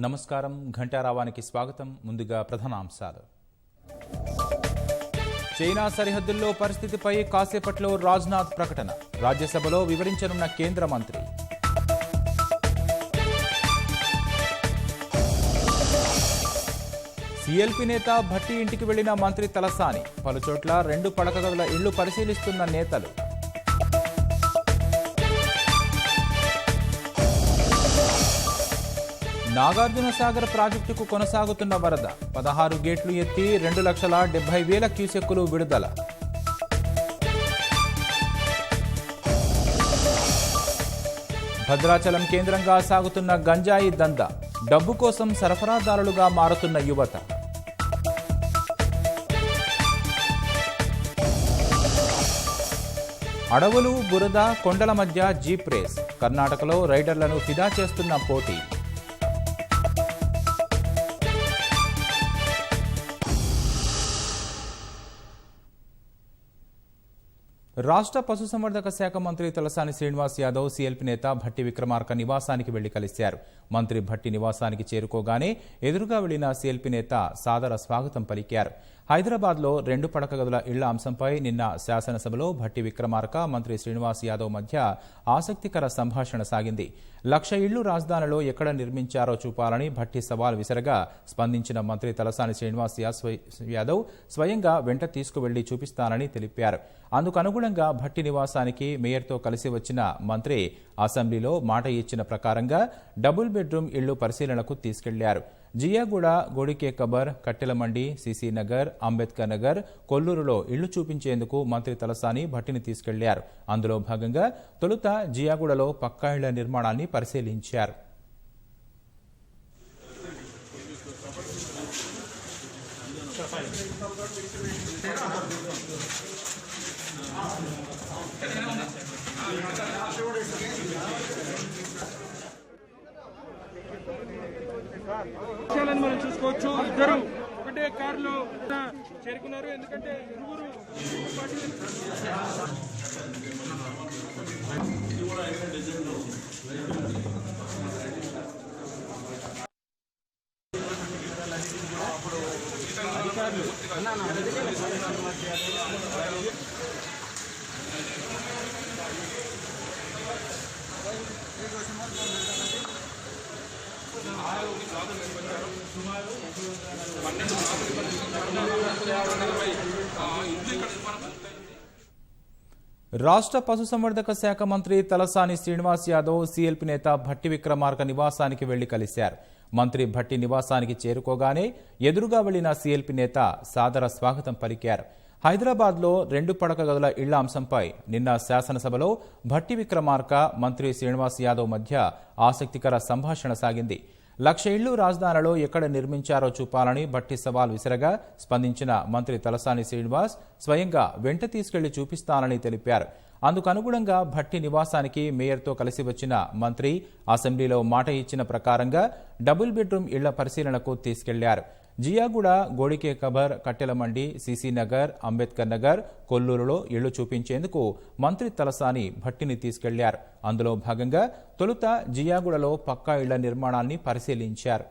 నమస్కారం ఘంటారావానికి స్వాగతం. ముందుగా ప్రధానాంశాలు. చైనా సరిహద్దుల్లో పరిస్థితిపై కాసేపట్లో రాజ్నాథ్ ప్రకటన. రాజ్యసభలో వివరించనున్న కేంద్ర మంత్రి. సీఎల్పీ నేత భట్టి ఇంటికి వెళ్లిన మంత్రి తలసాని. పలుచోట్ల 2 పడక గదుల ఇళ్లు పరిశీలిస్తున్న నేతలు. నాగార్జున సాగర్ ప్రాజెక్టుకు కొనసాగుతున్న వరద. 16 గేట్లు ఎత్తి 2,70,000 క్యూసెక్కులు విడుదల. భద్రాచలం కేంద్రంగా సాగుతున్న గంజాయి దందా. డబ్బు కోసం సరఫరాదారులుగా మారుతున్న యువత. అడవులు, బురద, కొండల మధ్య జీప్ రేస్. కర్ణాటకలో రైడర్లను ఫిదా చేస్తున్న పోటీ. రాష్ట్ర పశుసంవర్ధక శాఖ మంత్రి తలసాని శ్రీనివాస్ యాదవ్ సీఎల్పీ నేత భట్టి విక్రమార్క నివాసానికి వెళ్లి కలిశారు. మంత్రి భట్టి నివాసానికి చేరుకోగానే ఎదురుగా వెళ్లిన సీఎల్పీ నేత సాదర స్వాగతం పలికారు. హైదరాబాద్లో 2 పడక గదుల ఇళ్ల అంశంపై నిన్న శాసనసభలో భట్టి విక్రమార్క, మంత్రి శ్రీనివాస్ యాదవ్ మధ్య ఆసక్తికర సంభాషణ సాగింది. 1,00,000 ఇళ్లు రాజధానిలో ఎక్కడ నిర్మించారో చూపాలని భట్టి సవాల్ విసరగా స్పందించిన మంత్రి తలసాని శ్రీనివాస్ యాదవ్ స్వయంగా వెంట తీసుకువెళ్లి చూపిస్తానని తెలిపారు. అందుకు అనుగుణంగా భట్టి నివాసానికి మేయర్తో కలిసి వచ్చిన మంత్రి అసెంబ్లీలో మాట ఇచ్చిన ప్రకారంగా డబుల్ బెడ్రూమ్ ఇళ్లు పరిశీలనకు తీసుకెళ్లారు. జియాగూడ, గోడికే కబర్, కట్టెలమండి, సిసి నగర్, అంబేద్కర్ నగర్, కొల్లూరులో ఇళ్లు చూపించేందుకు మంత్రి తలసాని భట్టిని తీసుకెళ్లారు. అందులో భాగంగా తొలుత జియాగూడలో పక్కా ఇళ్ల నిర్మాణాన్ని పరిశీలించారు. మనం చూసుకోవచ్చు. ఇద్దరు ఒకటే కారులో చేరుకున్నారు. ఎందుకంటే ఇరువురు రాష్ట్ర పశుసంవర్ధక శాఖ మంత్రి తలసాని శ్రీనివాస్ యాదవ్ సీఎల్పీ నేత భట్టి విక్రమార్క నివాసానికి వెళ్లి కలిశారు. మంత్రి భట్టి నివాసానికి చేరుకోగానే ఎదురుగా వెళ్లిన సీఎల్పీ నేత సాదర స్వాగతం పలికారు. హైదరాబాద్లో 2 పడక గదుల ఇళ్ల అంశంపై నిన్న శాసనసభలో భట్టి విక్రమార్క, మంత్రి శ్రీనివాస్ యాదవ్ మధ్య ఆసక్తికర సంభాషణ సాగింది. 1,00,000 ఇళ్లు రాజధానిలో ఎక్కడ నిర్మించారో చూపాలని భట్టి సవాల్ విసరగా స్పందించిన మంత్రి తలసాని శ్రీనివాస్ స్వయంగా వెంట తీసుకెళ్లి చూపిస్తానని తెలిపారు. అందుకు అనుగుణంగా భట్టి నివాసానికి మేయర్తో కలిసి వచ్చిన మంత్రి అసెంబ్లీలో మాట ఇచ్చిన ప్రకారంగా డబుల్ బెడ్రూమ్ ఇళ్ల పరిశీలనకు తీసుకెళ్లారు. జియాగూడ, గోడికే కబర్, కట్టెలమండి, సిసి నగర్, అంబేద్కర్ నగర్, కొల్లూరులో ఇళ్లు చూపించేందుకు మంత్రి తలసాని భట్టిని తీసుకెళ్లారు. అందులో భాగంగా తొలుత జియాగూడలో పక్కా ఇళ్ల నిర్మాణాన్ని పరిశీలించారు.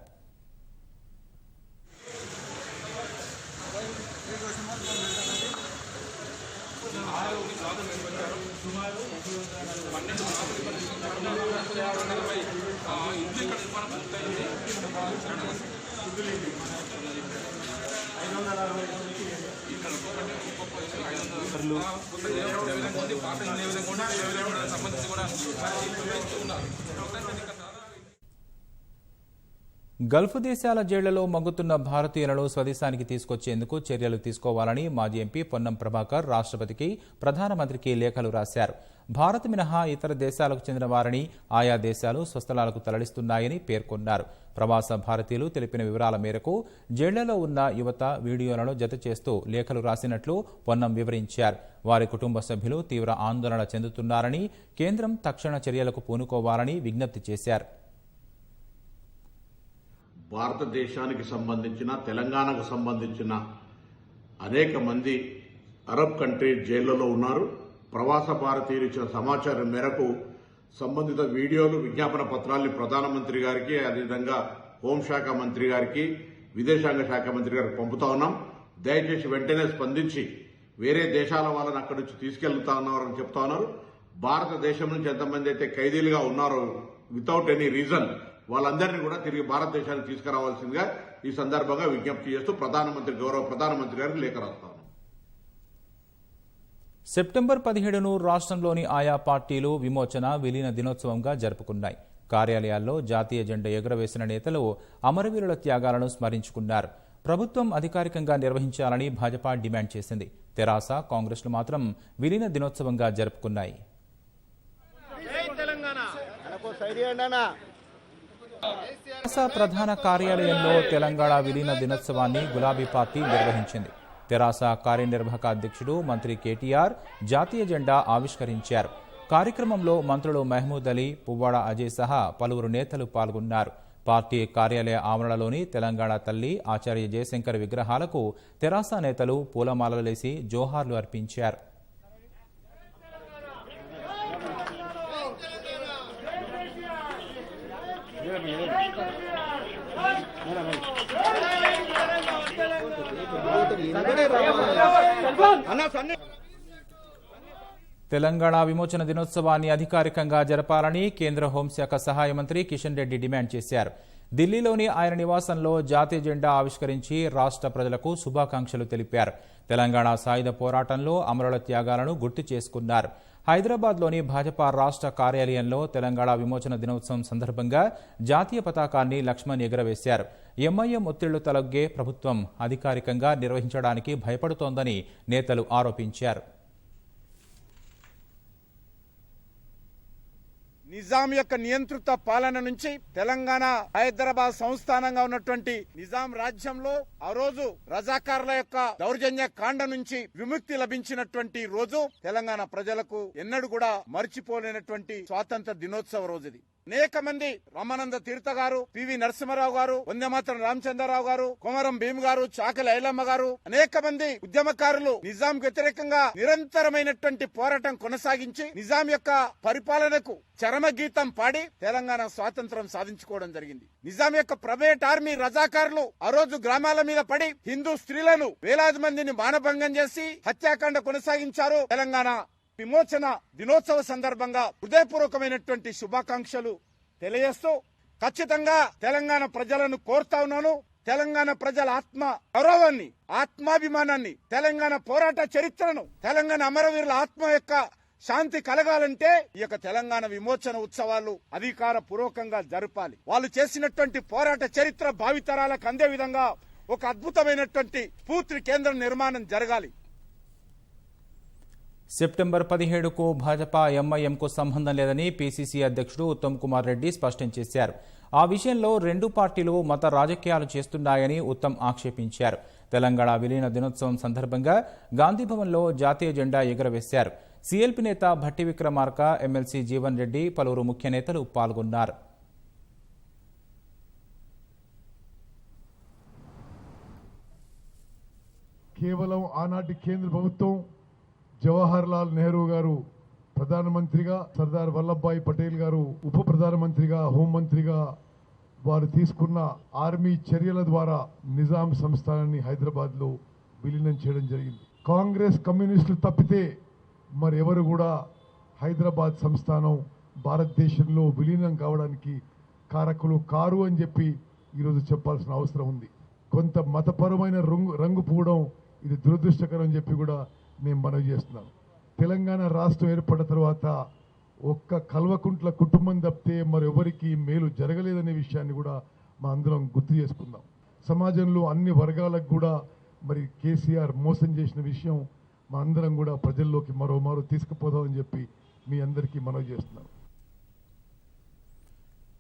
గల్ఫ్ దేశాల జైళ్లలో మగ్గుతున్న భారతీయులను స్వదేశానికి తీసుకొచ్చేందుకు చర్యలు తీసుకోవాలని మాజీ ఎంపీ పొన్నం ప్రభాకర్ రాష్ట్రపతికి, ప్రధానమంత్రికి లేఖలు రాశారు. భారత్ మినహా ఇతర దేశాలకు చెందిన వారిని ఆయా దేశాలు స్వస్థలాలకు తరలిస్తున్నాయని పేర్కొన్నారు. ప్రవాస భారతీయులు తెలిపిన వివరాల మేరకు జైళ్లలో ఉన్న యువత వీడియోలను జత చేస్తూ లేఖలు రాసినట్లు పొన్నం వివరించారు. వారి కుటుంబ సభ్యులు తీవ్ర ఆందోళన చెందుతున్నారని, కేంద్రం తక్షణ చర్యలకు పూనుకోవాలని విజ్ఞప్తి చేశారు. భారతదేశానికి సంబంధించిన, తెలంగాణకు సంబంధించిన అనేక మంది అరబ్ కంట్రీస్ జైళ్లలో ఉన్నారు. ప్రవాస భారతీయులు ఇచ్చిన సమాచారం మేరకు సంబంధిత వీడియోలు, విజ్ఞాపన పత్రాల్ని ప్రధానమంత్రి గారికి, అదేవిధంగా హోంశాఖ మంత్రి గారికి, విదేశాంగ శాఖ మంత్రి గారికి పంపుతా ఉన్నాం. దయచేసి వెంటనే స్పందించి వేరే దేశాల వాళ్ళని అక్కడి నుంచి తీసుకెళ్తా ఉన్నారని చెప్తా ఉన్నారు. భారతదేశం నుంచి ఎంతమంది అయితే ఖైదీలుగా ఉన్నారో వితౌట్ ఎనీ రీజన్ వాళ్ళందరినీ కూడా తిరిగి భారతదేశానికి తీసుకురావాల్సిందిగా ఈ సందర్భంగా విజ్ఞప్తి చేస్తూ గౌరవ ప్రధానమంత్రి గారికి లేఖ రాస్తాను. సెప్టెంబర్ 17ను రాష్ట్రంలోని ఆయా పార్టీలు విమోచన, విలీన దినోత్సవంగా జరుపుకున్నాయి. కార్యాలయాల్లో జాతీయ జెండా ఎగురవేసిన నేతలు అమరవీరుల త్యాగాలను స్మరించుకున్నారు. ప్రభుత్వం అధికారికంగా నిర్వహించాలని భాజపా డిమాండ్ చేసింది. తెరాస, కాంగ్రెస్లు మాత్రం విలీన దినోత్సవంగా జరుపుకున్నాయి. తెరాస ప్రధాన కార్యాలయంలో తెలంగాణ విలీన దినోత్సవాన్ని గులాబీ పార్టీ నిర్వహించింది. తెరాస కార్యనిర్వాహక అధ్యక్షుడు మంత్రి కేటీఆర్ జాతీయ జెండా ఆవిష్కరించారు. కార్యక్రమంలో మంత్రులు మహమూద్ అలీ, పువ్వాడ అజయ్ సహా పలువురు నేతలు పాల్గొన్నారు. పార్టీ కార్యాలయ ఆవరణలోని తెలంగాణ తల్లి ఆచార్య జయశంకర్ విగ్రహాలకు తెరాస నేతలు పూలమాలలేసి జోహార్లు అర్పించారు. తెలంగాణ విమోచన దినోత్సవాన్ని అధికారికంగా జరపాలని కేంద్ర హోంశాఖ సహాయ మంత్రి కిషన్ రెడ్డి డిమాండ్ చేశారు. ఢిల్లీలోని ఆయన నివాసంలో జాతీయ జెండా ఆవిష్కరించి రాష్ట్ర ప్రజలకు శుభాకాంక్షలు తెలిపారు. తెలంగాణ సాయుధ పోరాటంలో అమరుల త్యాగాలను గుర్తు చేసుకున్నారు. హైదరాబాద్లోని భాజపా రాష్ట్ర కార్యాలయంలో తెలంగాణ విమోచన దినోత్సవం సందర్భంగా జాతీయ పతాకాన్ని లక్ష్మణ్ ఎగురవేశారు. ఎంఐఎం ఒత్తిళ్లు తలొగ్గే ప్రభుత్వం అధికారికంగా నిర్వహించడానికి భయపడుతోందని నేతలు ఆరోపించారు. నిజాం యొక్క నియంత్రిత పాలన నుంచి తెలంగాణ హైదరాబాద్ సంస్థానంగా ఉన్నటువంటి నిజాం రాజ్యంలో ఆ రోజు రజాకార్ల యొక్క దౌర్జన్య కాండ నుంచి విముక్తి లభించినటువంటి రోజు తెలంగాణ ప్రజలకు ఎన్నడూ కూడా మర్చిపోలేనటువంటి స్వాతంత్ర దినోత్సవ రోజు ఇది. అనేక మంది రామానంద తీర్థ గారు, పివి నరసింహారావు గారు, వందేమాతరం రామచంద్రరావు గారు, కొమరం భీమ్ గారు, చాకలి ఐలమ్మ గారు, అనేక మంది ఉద్యమకారులు నిజాం వ్యతిరేకంగా నిరంతరమైనటువంటి పోరాటం కొనసాగించి నిజాం యొక్క పరిపాలనకు చరమ గీతం పాడి తెలంగాణ స్వాతంత్రం సాధించుకోవడం జరిగింది. నిజాం యొక్క ప్రైవేట్ ఆర్మీ రజాకారులు ఆ రోజు గ్రామాల మీద పడి హిందూ స్త్రీలను వేలాది మందిని మానభంగం చేసి హత్యాకాండ కొనసాగించారు. తెలంగాణ విమోచన దినోత్సవ సందర్భంగా హృదయపూర్వకమైనటువంటి శుభాకాంక్షలు తెలియజేస్తూ ఖచ్చితంగా తెలంగాణ ప్రజలను కోరుతా ఉన్నాను. తెలంగాణ ప్రజల ఆత్మ గౌరవాన్ని, ఆత్మాభిమానాన్ని, తెలంగాణ పోరాట చరిత్రను, తెలంగాణ అమరవీరుల ఆత్మ యొక్క శాంతి కలగాలంటే ఈ యొక్క తెలంగాణ విమోచన ఉత్సవాలు అధికార పూర్వకంగా జరపాలి. వాళ్ళు చేసినటువంటి పోరాట చరిత్ర భావితరాలకు అందే విధంగా ఒక అద్భుతమైనటువంటి స్ఫూర్తి కేంద్రం నిర్మాణం జరగాలి. సెప్టెంబర్ 17కు భాజపా ఎంఐఎంకు సంబంధం లేదని పీసీసీ అధ్యక్షుడు ఉత్తమ్ కుమార్ రెడ్డి స్పష్టం చేశారు. ఆ విషయంలో రెండు పార్టీలు మత రాజకీయాలు చేస్తున్నాయని ఉత్తమ్ ఆక్షేపించారు. తెలంగాణ విలీన దినోత్సవం సందర్భంగా గాంధీభవన్లో జాతీయ జెండా ఎగురవేశారు. సీఎల్పీ నేత భట్టి విక్రమార్క, ఎమ్మెల్సీ జీవన్ రెడ్డి, పలువురు ముఖ్య నేతలు పాల్గొన్నారు. కేవలం ఆనాటి కేంద్ర ప్రభుత్వం జవహర్ లాల్ నెహ్రూ గారు ప్రధానమంత్రిగా, సర్దార్ వల్లభాయ్ పటేల్ గారు ఉప ప్రధానమంత్రిగా, హోంమంత్రిగా వారు తీసుకున్న ఆర్మీ చర్యల ద్వారా నిజాం సంస్థానాన్ని హైదరాబాద్లో విలీనం చేయడం జరిగింది. కాంగ్రెస్, కమ్యూనిస్టులు తప్పితే మరి ఎవరు కూడా హైదరాబాద్ సంస్థానం భారతదేశంలో విలీనం కావడానికి కారకులు కారు అని చెప్పి ఈరోజు చెప్పాల్సిన అవసరం ఉంది. కొంత మతపరమైన రంగు పూయడం ఇది దురదృష్టకరం అని చెప్పి కూడా నేను మనవి చేస్తున్నాను. తెలంగాణ రాష్ట్రం ఏర్పడిన తర్వాత ఒక్క కల్వకుంట్ల కుటుంబం తప్పితే మరెవరికి మేలు జరగలేదనే విషయాన్ని కూడా మా అందరం గుర్తు చేసుకుందాం. సమాజంలో అన్ని వర్గాలకు కూడా మరి కేసీఆర్ మోసం చేసిన విషయం మా అందరం కూడా ప్రజల్లోకి మరోమారు తీసుకుపోదామని చెప్పి మీ అందరికీ మనవి చేస్తున్నాను.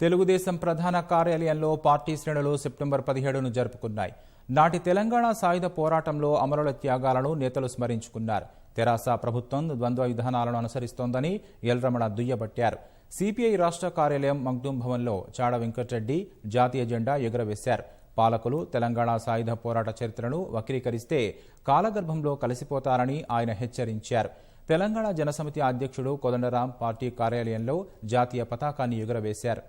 తెలుగుదేశం ప్రధాన కార్యాలయంలో పార్టీ శ్రేణులు సెప్టెంబర్ 17ను జరుపుకున్నాయి. నాటి తెలంగాణ సాయుధ పోరాటంలో అమరుల త్యాగాలను నేతలు స్మరించుకున్నారు. తెరాస ప్రభుత్వం ద్వంద్వ విధానాలను అనుసరిస్తోందని ఎల్రమణ దుయ్యబట్టారు. సిపిఐ రాష్ట్ర కార్యాలయం మగ్దూం భవన్లో చాడ వెంకటరెడ్డి జాతీయ జెండా ఎగురవేశారు. పాలకులు తెలంగాణ సాయుధ పోరాట చరిత్రను వక్రీకరిస్తే కాలగర్భంలో కలిసిపోతారని ఆయన హెచ్చరించారు. తెలంగాణ జనసమితి అధ్యక్షుడు కోదండరాం పార్టీ కార్యాలయంలో జాతీయ పతాకాన్ని ఎగురవేశారు.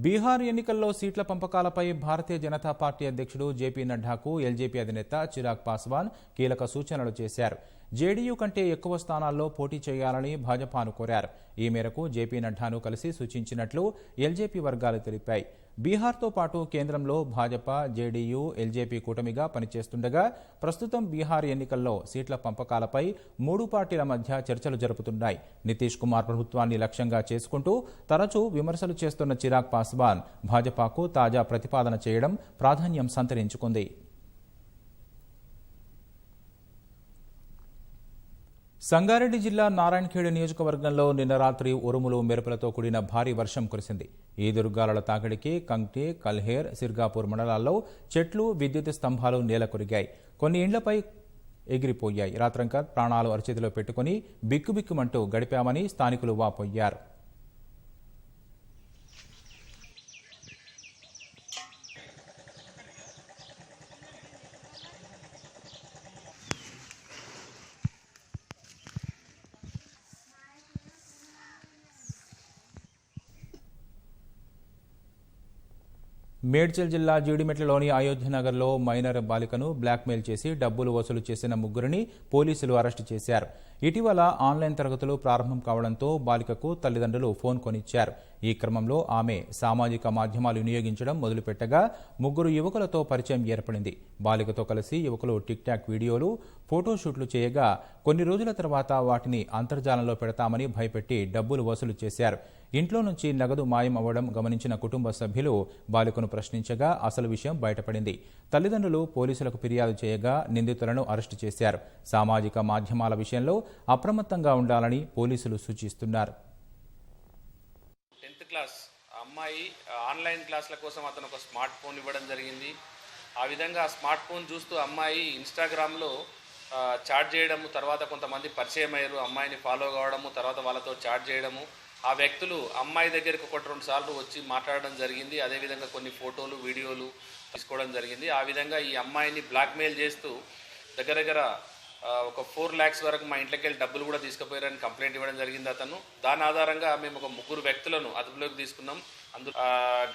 బీహార్ ఎన్నికల్లో సీట్ల పంపకాలపై భారతీయ జనతా పార్టీ అధ్యక్షుడు జేపీ నడ్డాకు ఎల్జేపీ అధినేత చిరాగ్ పాస్వాన్ కీలక సూచనలు చేశారు. జేడీయూ కంటే ఎక్కువ స్థానాల్లో పోటీ చేయాలని భాజపాను కోరారు. ఈ మేరకు జేపీ నడ్డాను కలిసి సూచించినట్లు ఎల్జేపీ వర్గాలు తెలిపాయి. బీహార్తో పాటు కేంద్రంలో భాజపా, జేడీయూ, ఎల్జేపీ కూటమిగా పనిచేస్తుండగా ప్రస్తుతం బీహార్ ఎన్నికల్లో సీట్ల పంపకాలపై 3 పార్టీల మధ్య చర్చలు జరుపుతున్నాయి. నితీష్ కుమార్ ప్రభుత్వాన్ని లక్ష్యంగా చేసుకుంటూ తరచూ విమర్శలు చేస్తున్న చిరాగ్ పాస్వాన్ భాజపాకు తాజా ప్రతిపాదన చేయడం ప్రాధాన్యం సంతరించుకుంది. సంగారెడ్డి జిల్లా నారాయణఖేడ్ నియోజకవర్గంలో నిన్న రాత్రి ఉరుములు మెరుపులతో కూడిన భారీ వర్షం కురిసింది. ఈదురుగాలుల తాకిడికి కంగ్టే, కల్హేర్, సిర్గాపూర్ మండలాల్లో చెట్లు, విద్యుత్ స్తంభాలు నేలకొరిగాయి. కొన్ని ఇండ్లపై ఎగిరిపోయాయి. రాత్రంతా ప్రాణాలు అరచేతిలో పెట్టుకుని బిక్కుబిక్కుమంటూ గడిపామని స్థానికులు వాపోయారు. మేడ్చల్ జిల్లా జీడిమెట్లలోని అయోధ్యనగర్లో మైనర్ బాలికను బ్లాక్మెయిల్ చేసి డబ్బులు వసూలు చేసిన 3 పోలీసులు అరెస్టు చేశారు. ఇటీవల ఆన్లైన్ తరగతులు ప్రారంభం కావడంతో బాలికకు తల్లిదండ్రులు ఫోన్ కొనిచ్చారు. ఈ క్రమంలో ఆమె సామాజిక మాధ్యమాలు వినియోగించడం మొదలుపెట్టగా 3 యువకులతో పరిచయం ఏర్పడింది. బాలికతో కలిసి యువకులు టిక్ టాక్ వీడియోలు, ఫోటోషూట్లు చేయగా కొన్ని రోజుల తర్వాత వాటిని అంతర్జాలంలో పెడతామని భయపెట్టి డబ్బులు వసూలు చేశారు. ఇంట్లో నుంచి నగదు మాయం అవ్వడం గమనించిన కుటుంబ సభ్యులు బాలికను ప్రశ్నించగా అసలు విషయం బయటపడింది. తల్లిదండ్రులు పోలీసులకు ఫిర్యాదు చేయగా నిందితులను అరెస్టు చేశారు. సామాజిక మాధ్యమాల విషయంలో అప్రమత్తంగా ఉండాలని పోలీసులు సూచిస్తున్నారు. 10th క్లాస్ అమ్మాయి ఆన్లైన్ క్లాసుల కోసం అతను ఒక స్మార్ట్ ఫోన్ ఇవ్వడం జరిగింది. ఆ విధంగా స్మార్ట్ ఫోన్ చూస్తూ అమ్మాయి ఇన్స్టాగ్రామ్లో చాట్ చేయడము, తర్వాత కొంతమంది పరిచయం అయ్యారు, అమ్మాయిని ఫాలో కావడము, తర్వాత వాళ్ళతో చాట్ చేయడము. ఆ వ్యక్తులు అమ్మాయి దగ్గరికి 1-2 సార్లు వచ్చి మాట్లాడడం జరిగింది. అదేవిధంగా కొన్ని ఫోటోలు, వీడియోలు తీసుకోవడం జరిగింది. ఆ విధంగా ఈ అమ్మాయిని బ్లాక్మెయిల్ చేస్తూ దగ్గర ఒక 4 lakhs వరకు మా ఇంట్లోకి వెళ్ళి డబ్బులు కూడా తీసుకుపోయారని కంప్లైంట్ ఇవ్వడం జరిగింది అతను. దాని ఆధారంగా మేము ఒక 3 వ్యక్తులను అదుపులోకి తీసుకున్నాం. అందులో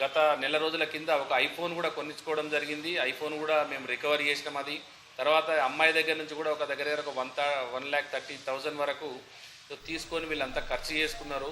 గత నెల రోజుల కింద ఒక ఐఫోన్ కూడా కొనిచ్చుకోవడం జరిగింది. ఐఫోన్ కూడా మేము రికవరీ చేసినాం. అది తర్వాత అమ్మాయి దగ్గర నుంచి కూడా ఒక దగ్గర ఒక 1,30,000 వరకు తీసుకొని వీళ్ళంతా ఖర్చు చేసుకున్నారు.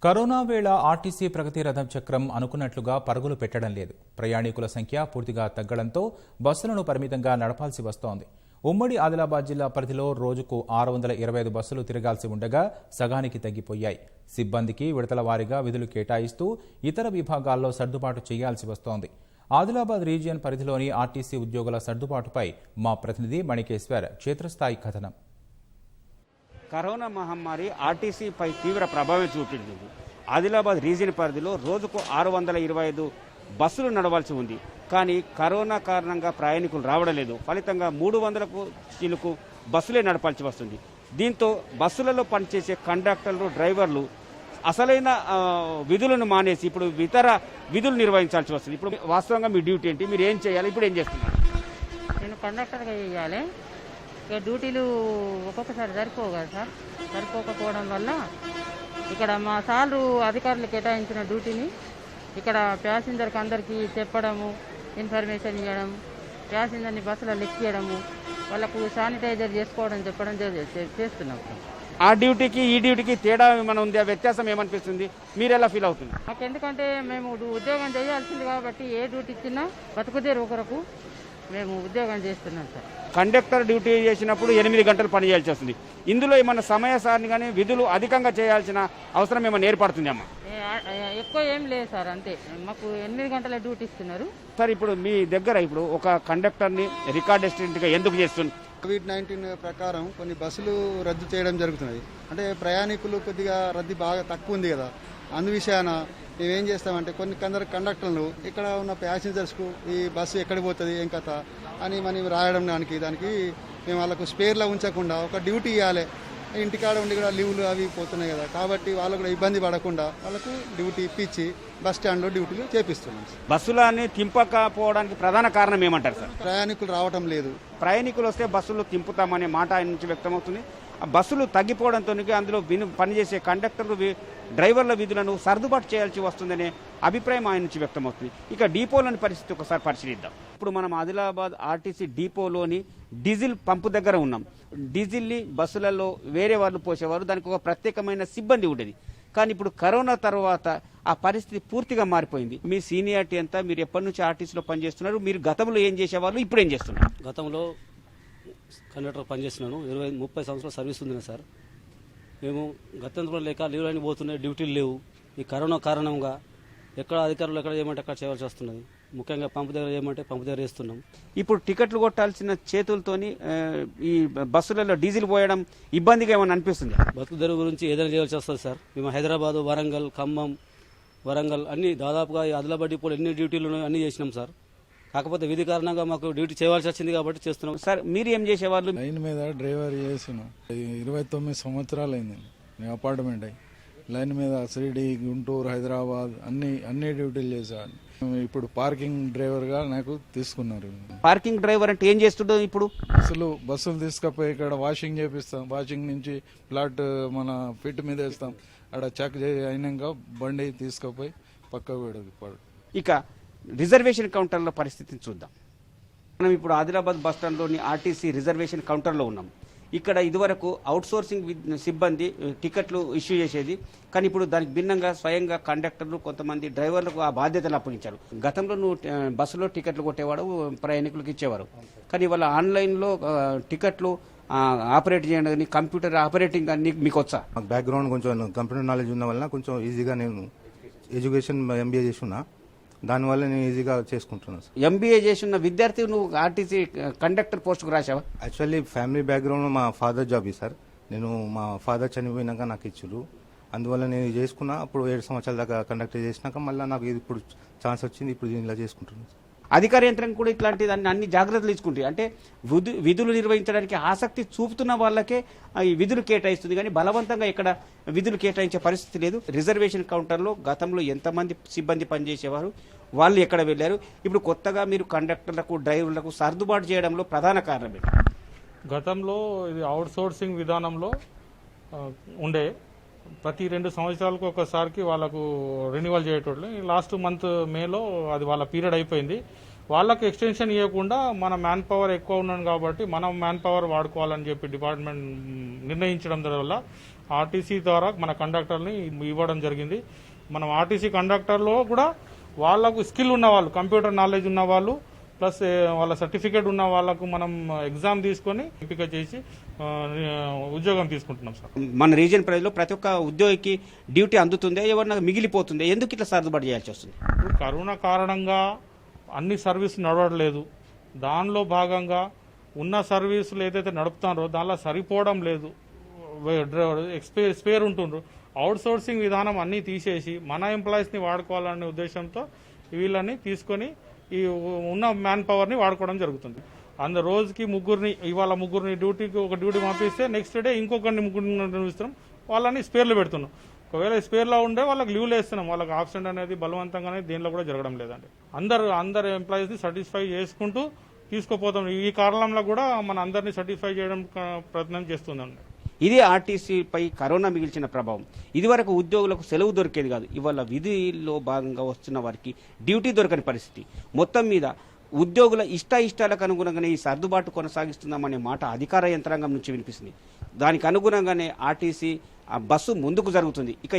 కరోనా వేళ ఆర్టీసీ ప్రగతి రథం చక్రం అనుకున్నట్లుగా పరుగులు పెట్టడం లేదు. ప్రయాణికుల సంఖ్య పూర్తిగా తగ్గడంతో బస్సులను పరిమితంగా నడపాల్సి వస్తోంది. ఉమ్మడి ఆదిలాబాద్ జిల్లా పరిధిలో రోజుకు 625 బస్సులు తిరగాల్సి ఉండగా సగానికి తగ్గిపోయాయి. సిబ్బందికి విడతల వారీగా విధులు కేటాయిస్తూ ఇతర విభాగాల్లో సర్దుబాటు చేయాల్సి వస్తోంది. ఆదిలాబాద్ రీజియన్ పరిధిలోని ఆర్టీసీ ఉద్యోగుల సర్దుబాటుపై మా ప్రతినిధి మణికేశ్వర్ క్షేత్రస్థాయి కథనం. కరోనా మహమ్మారి ఆర్టీసీపై తీవ్ర ప్రభావం చూపించింది. ఆదిలాబాద్ రీజియన్ పరిధిలో రోజుకు 625 బస్సులు నడవాల్సి ఉంది. కానీ కరోనా కారణంగా ప్రయాణికులు రావడం లేదు. ఫలితంగా 300కు చిలుకు బస్సులే నడపాల్సి వస్తుంది. దీంతో బస్సులలో పనిచేసే కండక్టర్లు, డ్రైవర్లు అసలైన విధులను మానేసి ఇప్పుడు ఇతర విధులు నిర్వహించాల్సి వస్తుంది. ఇప్పుడు వాస్తవంగా మీ డ్యూటీ ఏంటి, మీరు ఏం చేయాలి, ఇప్పుడు ఏం చేస్తున్నారు? నేను కండక్టర్గా చేయాలి. ఇక డ్యూటీలు ఒక్కొక్కసారి సరిపోవు కదా సార్. సరిపోకపోవడం వల్ల ఇక్కడ మా సార్లు అధికారులు కేటాయించిన డ్యూటీని ఇక్కడ ప్యాసింజర్కి అందరికీ చెప్పడము, ఇన్ఫర్మేషన్ ఇవ్వడం, ప్యాసింజర్ని బస్సులో లెక్కియడము, వాళ్ళకు శానిటైజర్ చేసుకోవడం చెప్పడం చేస్తున్నాం. ఆ డ్యూటీకి ఈ డ్యూటీకి తేడా ఏమైనా ఉంది? ఆ వ్యత్యాసం ఏమనిపిస్తుంది? మీరు ఎలా ఫీల్ అవుతుంది? మాకు ఎందుకంటే మేము ఉద్యోగం చేయాల్సింది కాబట్టి ఏ డ్యూటీ ఇచ్చినా బతుకుదేరు ఒకరకు మేము ఉద్యోగం చేస్తున్నాం సార్. కండక్టర్ డ్యూటీ చేసినప్పుడు 8 గంటలు పని చేయాల్సి వస్తుంది. ఇందులో ఏమన్నా సమయ సారణ కానీ విధులు అధికంగా చేయాల్సిన అవసరం ఏమైనా ఏర్పడుతుంది అమ్మా? ఎక్కువ ఏం లేదు సార్, అంతే. మాకు 8 గంటల డ్యూటీ ఇస్తున్నారు సార్. ఇప్పుడు మీ దగ్గర ఇప్పుడు ఒక కండక్టర్ని రికార్డ్ అసిస్టెంట్గా ఎందుకు చేస్తుంది? COVID-19 ప్రకారం కొన్ని బస్సులు రద్దు చేయడం జరుగుతున్నది. అంటే ప్రయాణికులు కొద్దిగా రద్దీ బాగా తక్కువ ఉంది కదా. అందువిషయాన మేమేం చేస్తామంటే కొందరు కండక్టర్లు ఇక్కడ ఉన్న ప్యాసింజర్స్కు ఈ బస్సు ఎక్కడ పోతుంది, ఏం కథ అని మనం రాయడం దానికి మేము వాళ్ళకు స్పేర్లో ఉంచకుండా ఒక డ్యూటీ ఇవ్వాలి. ఇంటికాడ ఉండి కూడా లీవ్లు అవి పోతున్నాయి కదా, కాబట్టి వాళ్ళు కూడా ఇబ్బంది పడకుండా వాళ్ళకు డ్యూటీ ఇప్పించి బస్ స్టాండ్లో డ్యూటీలు చేపిస్తున్నాం. బస్సులని తింపకపోవడానికి ప్రధాన కారణం ఏమంటారు సార్? ప్రయాణికులు రావటం లేదు. ప్రయాణికులు వస్తే బస్సులు తింపుతామనే మాట ఆయన నుంచి వ్యక్తమవుతుంది. ఆ బస్సులు తగ్గిపోవడంతో అందులో పనిచేసే కండక్టర్లు డ్రైవర్ల విధులను సర్దుబాటు చేయాల్సి వస్తుందనే అభిప్రాయం ఆయన నుంచి వ్యక్తమవుతుంది. ఇక డిపోలోని పరిస్థితి ఒకసారి పరిశీలిద్దాం. ఇప్పుడు మనం ఆదిలాబాద్ ఆర్టీసీ డిపోలోని డీజిల్ పంపు దగ్గర ఉన్నాం. డీజిల్ని బస్సులలో వేరే వాళ్ళు పోసేవారు, దానికి ఒక ప్రత్యేకమైన సిబ్బంది ఉండేది. కానీ ఇప్పుడు కరోనా తర్వాత ఆ పరిస్థితి పూర్తిగా మారిపోయింది. మీ సీనియారిటీ ఎంత, మీరు ఎప్పటి నుంచి ఆర్టీసీలో పనిచేస్తున్నారు, మీరు గతంలో ఏం చేసేవాళ్ళు, ఇప్పుడు ఏం చేస్తున్నారు? గతంలో కండక్టర్ పనిచేస్తున్నాను, 20-30 సంవత్సరాల సర్వీస్ ఉంది సార్. మేము గతంలో లేక లీవ్ లైన్ పోతున్నాయి, డ్యూటీలు లేవు. ఈ కరోనా కారణంగా ఎక్కడ అధికారులు ఎక్కడ చేయమంటే అక్కడ చేయవలసి వస్తున్నది. ముఖ్యంగా పంపు దగ్గర చేయమంటే పంపు దగ్గర వేస్తున్నాం. ఇప్పుడు టికెట్లు కొట్టాల్సిన చేతులతోని ఈ బస్సులలో డీజిల్ పోయడం ఇబ్బందిగా ఏమైనా అనిపిస్తుంది? బతుకు తెరువు గురించి ఏదైనా చేయవలసి వస్తుంది సార్. మేము హైదరాబాద్, వరంగల్, ఖమ్మం, వరంగల్ అన్ని దాదాపుగా ఆదిలాబాద్ డిపోలో ఎన్ని డ్యూటీలు ఉన్నాయో అన్ని చేసినాం సార్. కాకపోతే విధి కారణంగా మాకు డ్యూటీ చేయవలసి వచ్చింది కాబట్టి చేస్తున్నాం. సార్ మీరు ఏం చేసేవాళ్ళు? లైన్ మీద డ్రైవర్ చేసిన 29 సంవత్సరాలు అయింది. అపార్ట్మెంట్ అయ్యి లైన్ మీద షిరిడి, గుంటూరు, హైదరాబాద్ అన్ని డ్యూటీలు చేశాను. ఇప్పుడు పార్కింగ్ డ్రైవర్ గా నాకు తీసుకున్నారు. పార్కింగ్ డ్రైవర్ అంటే ఏం చేస్తుండో? ఇప్పుడు బస్సులు తీసుకపోయి ఇక్కడ వాషింగ్ చేపిస్తాం. వాషింగ్ నుంచి ప్లాట్ మన ఫిట్ మీద వేస్తాం. అక్కడ చెక్ అయినాక బండి తీసుకుపోయి పక్క పెడదు. ఇక రిజర్వేషన్ కౌంటర్ల పరిస్థితిని చూద్దాం. మనం ఇప్పుడు ఆదిలాబాద్ బస్టాండ్లోని ఆర్టీసీ రిజర్వేషన్ కౌంటర్లో ఉన్నాం. ఇక్కడ ఇదివరకు అవుట్సోర్సింగ్ సిబ్బంది టికెట్లు ఇష్యూ చేసేది, కానీ ఇప్పుడు దానికి భిన్నంగా స్వయంగా కండక్టర్లు, కొంతమంది డ్రైవర్లకు ఆ బాధ్యతలు అప్పగించారు. గతంలో నువ్వు బస్సులో టికెట్లు కొట్టేవాడు, ప్రయాణికులకు ఇచ్చేవారు. కానీ ఇవాళ ఆన్లైన్లో టికెట్లు ఆపరేట్ చేయడానికి కంప్యూటర్ ఆపరేటింగ్ అన్ని మీకు వచ్చా? బ్యాక్గ్రౌండ్ కొంచెం కంప్యూటర్ నాలెడ్జ్ ఉన్న వల్ల కొంచెం ఈజీగా నేను ఎడ్యుకేషన్ MBA చేసి ఉన్నా, దానివల్ల నేను ఈజీగా చేసుకుంటున్నాను. MBA చేసిన విద్యార్థి నువ్వు ఆర్టీసీ కండక్టర్ పోస్టుకు రాసావా? యాక్చువల్లీ ఫ్యామిలీ బ్యాక్గ్రౌండ్ మా ఫాదర్ జాబ్ సార్. నేను మా ఫాదర్ చనిపోయినాక నాకు ఇచ్చారు, అందువల్ల నేను చేసుకున్నా. అప్పుడు 7 సంవత్సరాల దాకా కండక్టర్ చేసినాక మళ్ళీ నాకు ఇప్పుడు ఛాన్స్ వచ్చింది, ఇప్పుడు ఇలా చేసుకుంటున్నాను. అధికార యంత్రం కూడా ఇట్లాంటి దాన్ని అన్ని జాగ్రత్తలు తీసుకుంటాయి. అంటే విధులు నిర్వహించడానికి ఆసక్తి చూపుతున్న వాళ్ళకే ఈ విధులు కేటాయిస్తుంది, కానీ బలవంతంగా ఇక్కడ విధులు కేటాయించే పరిస్థితి లేదు. రిజర్వేషన్ కౌంటర్లో గతంలో ఎంతమంది సిబ్బంది పనిచేసేవారు, వాళ్ళు ఎక్కడ వెళ్ళారు, ఇప్పుడు కొత్తగా మీరు కండక్టర్లకు, డ్రైవర్లకు సర్దుబాటు చేయడంలో ప్రధాన కారణం ఏంటి? గతంలో ఇది అవుట్సోర్సింగ్ విధానంలో ఉండే ప్రతి 2 సంవత్సరాలకు ఒకసారికి వాళ్ళకు రెన్యువల్ చేయటోళ్ళు. లాస్ట్ మంత్ మేలో అది వాళ్ళ పీరియడ్ అయిపోయింది. వాళ్ళకు ఎక్స్టెన్షన్ ఇవ్వకుండా మన మ్యాన్ పవర్ ఎక్కువ ఉన్నాను కాబట్టి మనం మ్యాన్ పవర్ వాడుకోవాలని చెప్పి డిపార్ట్మెంట్ నిర్ణయించడం వల్ల ఆర్టీసీ ద్వారా మన కండక్టర్ని ఇవ్వడం జరిగింది. మనం ఆర్టీసీ కండక్టర్లో కూడా వాళ్ళకు స్కిల్ ఉన్న వాళ్ళు, కంప్యూటర్ నాలెడ్జ్ ఉన్న వాళ్ళు, ప్లస్ వాళ్ళ సర్టిఫికేట్ ఉన్న వాళ్ళకు మనం ఎగ్జామ్ తీసుకొని ఎంపిక చేసి ఉద్యోగం తీసుకుంటున్నాం సార్. మన రీజియన్ పరిధిలో ప్రతి ఒక్క ఉద్యోగికి డ్యూటీ అందుతుందే, ఎవరన్నా మిగిలిపోతుందే, ఎందుకు ఇట్లా సర్దుబాటు చేయాల్సి వస్తుంది? కరోనా కారణంగా అన్ని సర్వీసులు నడవట్లేదు. దానిలో భాగంగా ఉన్న సర్వీసులు ఏదైతే నడుపుతారో దానిలో సరిపోవడం లేదు, స్పేర్ ఉంటుండ్రు. అవుట్ సోర్సింగ్ విధానం అన్నీ తీసేసి మన ఎంప్లాయీస్ని వాడుకోవాలనే ఉద్దేశంతో వీళ్ళని తీసుకొని ఈ ఉన్న మ్యాన్ పవర్ని వాడుకోవడం జరుగుతుంది. రోజుకి ఇవాళ ముగ్గురిని డ్యూటీకి ఒక డ్యూటీ పంపిస్తే నెక్స్ట్ డే ఇంకొకరిని ముగ్గురిని ఇస్తున్నాం, వాళ్ళని స్పేర్లు పెడుతున్నాం. ఒకవేళ స్పేర్లో ఉండే వాళ్ళకి లీవ్లు వేస్తున్నాం. వాళ్ళకి ఆబ్సెంట్ అనేది బలవంతంగానే దీనిలో కూడా జరగడం లేదండి. అందరు ఎంప్లాయీస్ని సాటిస్ఫై చేసుకుంటూ తీసుకుపోతాం. ఈ కారణంలో కూడా మన అందరినీ సాటిస్ఫై చేయడం ప్రయత్నం చేస్తుందండి. ఇది ఆర్టీసీపై కరోనా మిగిల్చిన ప్రభావం. ఇదివరకు ఉద్యోగులకు సెలవు దొరికేది కాదు, ఇవాళ విధిలో భాగంగా వస్తున్న వారికి డ్యూటీ దొరకని పరిస్థితి. మొత్తం మీద ఉద్యోగుల ఇష్టాలకు అనుగుణంగానే ఈ సర్దుబాటు కొనసాగిస్తున్నామనే మాట అధికార యంత్రాంగం నుంచి వినిపిస్తుంది. దానికి అనుగుణంగానే ఆర్టీసీ బస్సు ముందుకు జరుగుతుంది. ఇక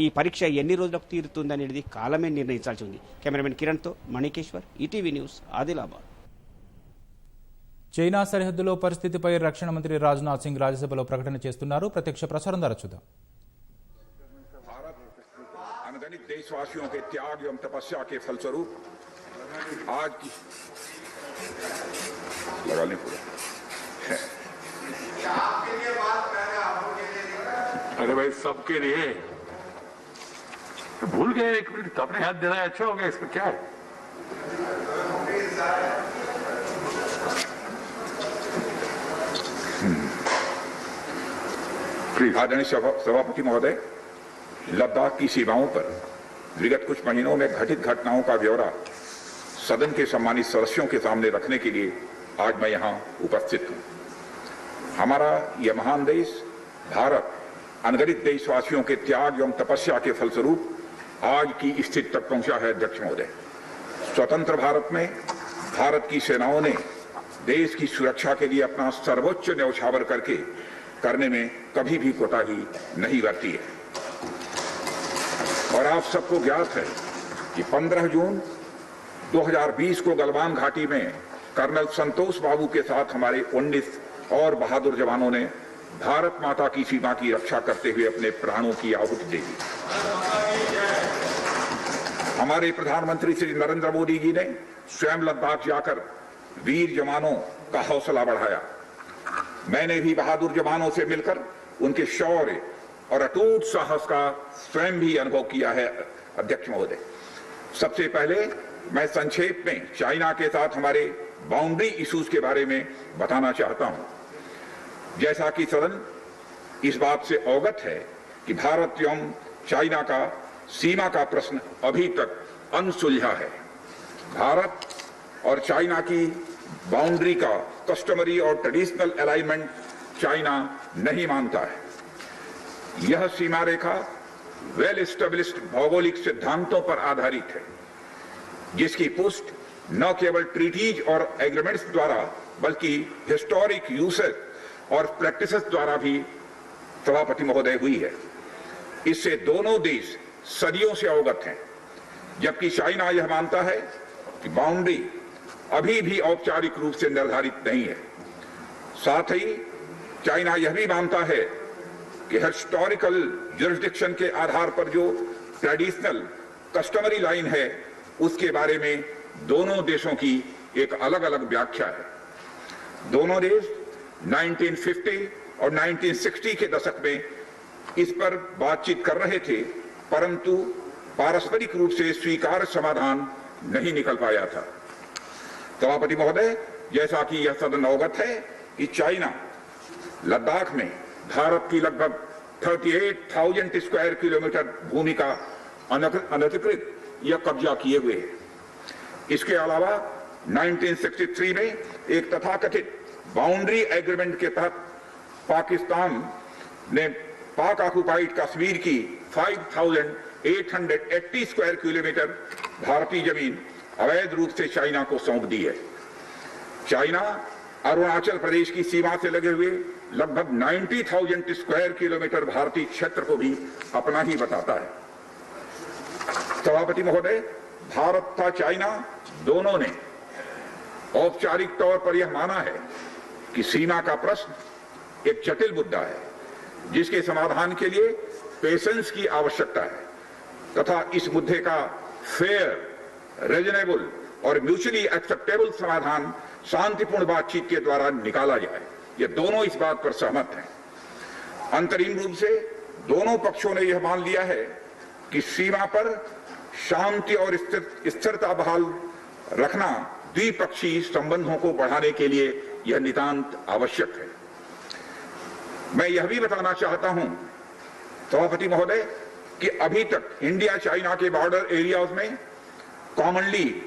ఈ పరీక్ష ఎన్ని రోజులకు తీరుతుంది అనేది కాలమే నిర్ణయించాల్సి ఉంది. కెమెరామెన్ కిరణ్తో Manikeshwar, ETV news, Adilabad. China సరిహద్దులో పరిస్థితిపై రక్షణ మంత్రి రాజ్నాథ్ సింగ్ రాజ్యసభలో ప్రకటన చేస్తున్నారు. ప్రత్యక్ష ప్రసారం ద్వారా చూద్దాం. देशवासियों के त्याग एवं तपस्या के फलस्वरूप आज लगा लें पूरा। अरे भाई सबके लिए भूल गए, एक मिनट अपने हाथ देना है, अच्छा हो गया, इसमें क्या है? आदरणीय सभापति महोदय, लद्दाख की सीमाओं पर विगत कुछ महीनों में घटित घटनाओं का ब्यौरा सदन के सम्मानित सदस्यों के सामने रखने के लिए आज मैं यहां उपस्थित हूं। हमारा यह महान देश भारत अनगणित देशवासियों के त्याग एवं तपस्या के फलस्वरूप आज की स्थिति तक पहुंचा है। अध्यक्ष महोदय, स्वतंत्र भारत में भारत की सेनाओं ने देश की सुरक्षा के लिए अपना सर्वोच्च न्यौछावर करने में कभी भी कोताही नहीं बरती है। और आप सबको ज्ञात है कि 15 जून 2020 को गलवान घाटी में कर्नल संतोष बाबू के साथ हमारे 19 और बहादुर जवानों ने भारत माता की सीमा की रक्षा करते हुए अपने प्राणों की आहुति दे दी। हमारे प्रधानमंत्री श्री नरेंद्र मोदी जी ने स्वयं लद्दाख जाकर वीर जवानों का हौसला बढ़ाया। मैंने भी बहादुर जवानों से मिलकर उनके शौर्य और अटूट साहस का स्वयं भी अनुभव किया है। अध्यक्ष महोदय, सबसे पहले मैं संक्षेप में चाइना के साथ हमारे बाउंड्री इश्यूज के बारे में बताना चाहता हूं। जैसा कि सदन इस बात से अवगत है कि भारत एवं चाइना का सीमा का प्रश्न अभी तक अनसुलझा है। भारत और चाइना की बाउंड्री का कस्टमरी और ट्रेडिशनल अलाइनमेंट चाइना नहीं मानता है। यह सीमा रेखा वेल एस्टेब्लिश्ड भौगोलिक सिद्धांतों पर आधारित है, जिसकी पुष्टि न केवल ट्रीटीज और एग्रीमेंट्स द्वारा बल्कि हिस्टोरिक यूसेज और प्रैक्टिसेस द्वारा भी सभापति महोदय हुई है। इससे दोनों देश सदियों से अवगत हैं, जबकि चाइना यह मानता है कि बाउंड्री अभी भी औपचारिक रूप से निर्धारित नहीं है। साथ ही चाइना यह भी मानता है कि हिस्टोरिकल जुरिस्डिक्शन के आधार पर जो ट्रेडिशनल कस्टमरी लाइन है उसके बारे में दोनों देशों की एक अलग अलग व्याख्या है। दोनों देश 1950 और 1960 के दशक में इस पर बातचीत कर रहे थे, परंतु पारस्परिक रूप से स्वीकार्य समाधान नहीं निकल पाया था। सभापति महोदय, जैसा कि यह सदन अवगत है कि चाइना लद्दाख में भारत की लगभग 38,000 स्क्वायर किलोमीटर भूमि का अनधिकृत या कब्जा किए हुए है। इसके अलावा 1963 में एक तथाकथित बाउंड्री एग्रीमेंट के तहत पाकिस्तान ने पाक ऑक्युपाइड कश्मीर की 5,880 स्क्वायर किलोमीटर भारतीय जमीन अवैध रूप से चाइना को सौंप दी है। चाइना अरुणाचल प्रदेश की सीमा से लगे हुए लगभग 90,000 स्क्वायर किलोमीटर भारतीय क्षेत्र को भी अपना ही बताता है। सभापति महोदय, भारत तथा चाइना दोनों ने औपचारिक तौर पर यह माना है कि सीमा का प्रश्न एक जटिल मुद्दा है, जिसके समाधान के लिए पेशेंस की आवश्यकता है तथा इस मुद्दे का फेयर, रीजनेबल और म्यूचुअली एक्सेप्टेबल समाधान शांतिपूर्ण बातचीत के द्वारा निकाला जाए। ये दोनों इस बात पर सहमत हैं। अंतरिम रूप से दोनों पक्षों ने यह मान लिया है कि सीमा पर शांति और स्थिरता बहाल रखना द्विपक्षीय संबंधों को बढ़ाने के लिए यह नितांत आवश्यक है। मैं यह भी बताना चाहता हूं सभापति महोदय कि अभी तक इंडिया चाइना के बॉर्डर एरियाज में commonly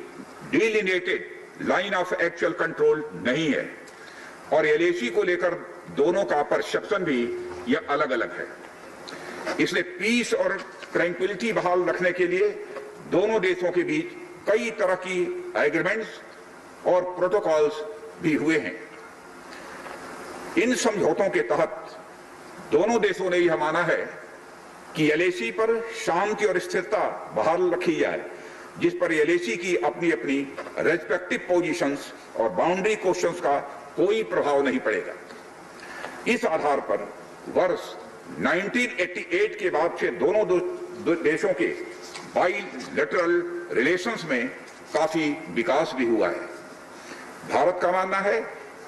delineated line of actual control नहीं है और एलएसी को लेकर दोनों का परसेप्शन भी यह अलग अलग है। इसलिए पीस और ट्रैंक्विलिटी बहाल रखने के लिए दोनों देशों के बीच कई तरह की एग्रीमेंट्स और प्रोटोकॉल्स भी हुए हैं। इन समझौतों के तहत दोनों देशों ने यह माना है कि एलएसी पर शांति और स्थिरता बहाल रखी जाए, जिस पर एलएसी की अपनी अपनी रेस्पेक्टिव पोजीशंस और बाउंड्री क्वेश्चंस का कोई प्रभाव नहीं पड़ेगा। इस आधार पर वर्ष 1988 के बाद से दोनों देशों के बाइलेटरल रिलेशंस में काफी विकास भी हुआ है। भारत का मानना है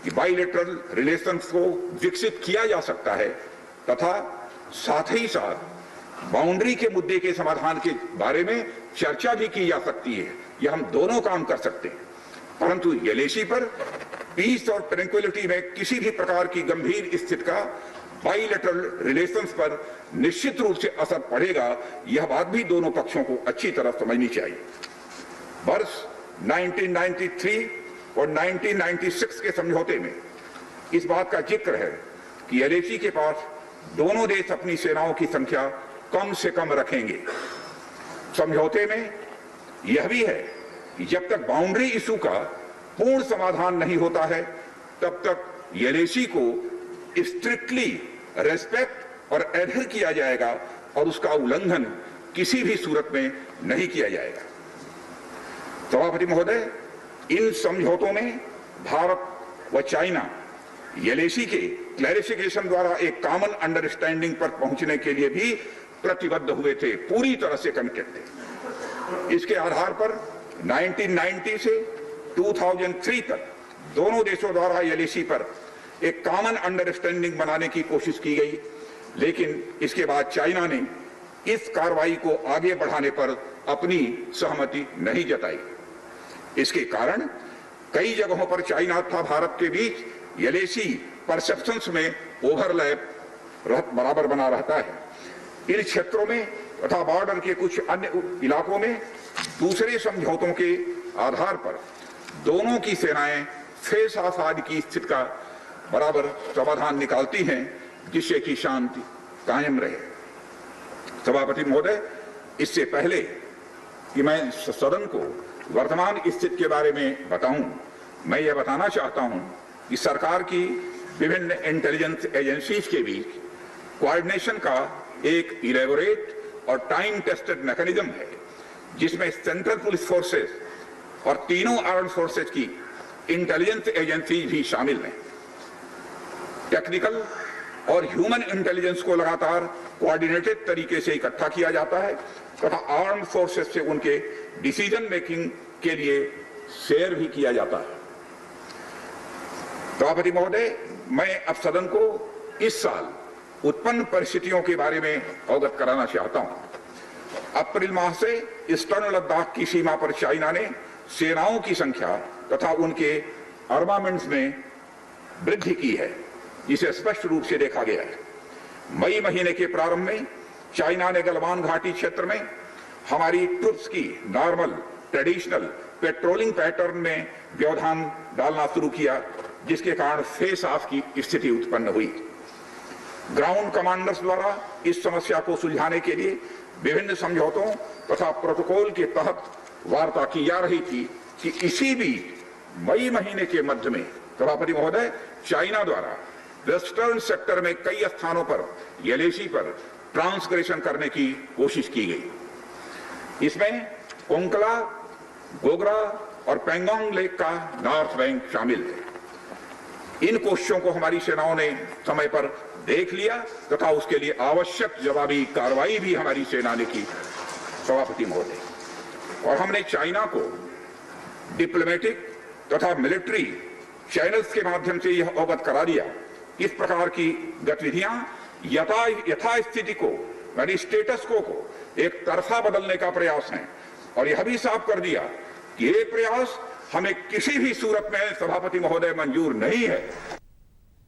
कि बाइलेटरल रिलेशंस को विकसित किया जा सकता है तथा साथ ही साथ बाउंड्री के मुद्दे के समाधान के बारे में चर्चा भी की जा सकती है। यह हम दोनों काम कर सकते हैं, परंतु एलएसी पर पीस और ट्रैंक्विलिटी में किसी भी प्रकार की गंभीर स्थिति का बाइलेटरल रिलेशंस पर निश्चित रूप से असर पड़ेगा, यह बात भी दोनों पक्षों को अच्छी तरह समझनी चाहिए। वर्ष 1993 और 1996 के समझौते में इस बात का जिक्र है कि एलएसी के पास दोनों देश अपनी सेनाओं की संख्या कम से कम रखेंगे। समझौते में यह भी है कि जब तक बाउंड्री इशू का पूर्ण समाधान नहीं होता है तब तक एलएसी को स्ट्रिक्टली रेस्पेक्ट और एडहर किया जाएगा और उसका उल्लंघन किसी भी सूरत में नहीं किया जाएगा। सभापति महोदय, इन समझौतों में भारत व चाइना एलएसी के क्लैरिफिकेशन द्वारा एक कॉमन अंडरस्टैंडिंग पर पहुंचने के लिए भी प्रतिबद्ध हुए थे, पूरी तरह से कमिटेड थे। इसके आधार पर 1990 से 2003 तक दोनों देशों द्वारा एलएसी पर एक कॉमन अंडरस्टैंडिंग बनाने की कोशिश की गई, लेकिन इसके बाद चाइना ने इस कार्रवाई को आगे बढ़ाने पर अपनी सहमति नहीं जताई। इसके कारण कई जगहों पर चाइना तथा भारत के बीच एलएसी परसेप्शंस में ओवरलैप बराबर बना रहता है। इन क्षेत्रों में तथा बॉर्डर के कुछ अन्य इलाकों में दूसरे समझौतों के आधार पर दोनों की सेनाएं फेस आसाद की स्थिति का बराबर समाधान निकालती हैं, जिससे कि शांति कायम रहे। सभापति महोदय, इससे पहले कि मैं सदन को वर्तमान स्थिति के बारे में बताऊं, मैं यह बताना चाहता हूं कि सरकार की विभिन्न इंटेलिजेंस एजेंसीज के बीच कोऑर्डिनेशन का एक इलेबोरेट और टाइम टेस्टेड मैकेनिज्म है, जिसमें सेंट्रल पुलिस फोर्सेस और तीनों आर्म्ड फोर्सेस की इंटेलिजेंस एजेंसीज भी शामिल हैं। टेक्निकल और ह्यूमन इंटेलिजेंस को लगातार कोऑर्डिनेटेड तरीके से इकट्ठा किया जाता है तथा आर्म्ड फोर्सेस से उनके डिसीजन मेकिंग के लिए शेयर भी किया जाता है। सभापति महोदय, मैं अब सदन को इस साल उत्पन्न परिस्थितियों के बारे में अवगत कराना चाहता हूं। अप्रैल माह से ईस्टर्न लद्दाख की सीमा पर चाइना ने सेनाओं की संख्या तथा उनके आर्मामेंट्स में वृद्धि की है, जिसे स्पष्ट रूप से देखा गया है। मई महीने के प्रारंभ में चाइना ने गलवान घाटी क्षेत्र में हमारी ट्रूप्स की नॉर्मल ट्रेडिशनल पेट्रोलिंग पैटर्न में व्यवधान डालना शुरू किया, जिसके कारण फेस ऑफ की स्थिति उत्पन्न हुई। ग्राउंड कमांडर्स द्वारा इस समस्या को सुलझाने के लिए विभिन्न समझौतों तथा प्रोटोकॉल के तहत वार्ता की जा रही थी कि इसी बीच मई महीने के मध्य में सभापति महोदय, चाइना द्वारा वेस्टर्न सेक्टर में कई स्थानों पर एलएसी पर ट्रांसग्रेशन करने की कोशिश की गई। इसमें कोंकला, गोगरा और पेंगोंग लेक का नॉर्थ बैंक शामिल है। इन कोशिशों को हमारी सेनाओं ने समय पर देख लिया तथा उसके लिए आवश्यक जवाबी कार्रवाई भी हमारी सेना ने की, सभापति महोदय। और हमने चाइना को डिप्लोमेटिक तथा मिलिट्री चैनल्स के माध्यम से यह अवगत करा दिया इस प्रकार की गतिविधियां यथास्थिति को, यानी स्टेटस को एक तरफा बदलने का प्रयास है, और यह भी साफ कर दिया कि ये प्रयास हमें किसी भी सूरत में सभापति महोदय मंजूर नहीं है।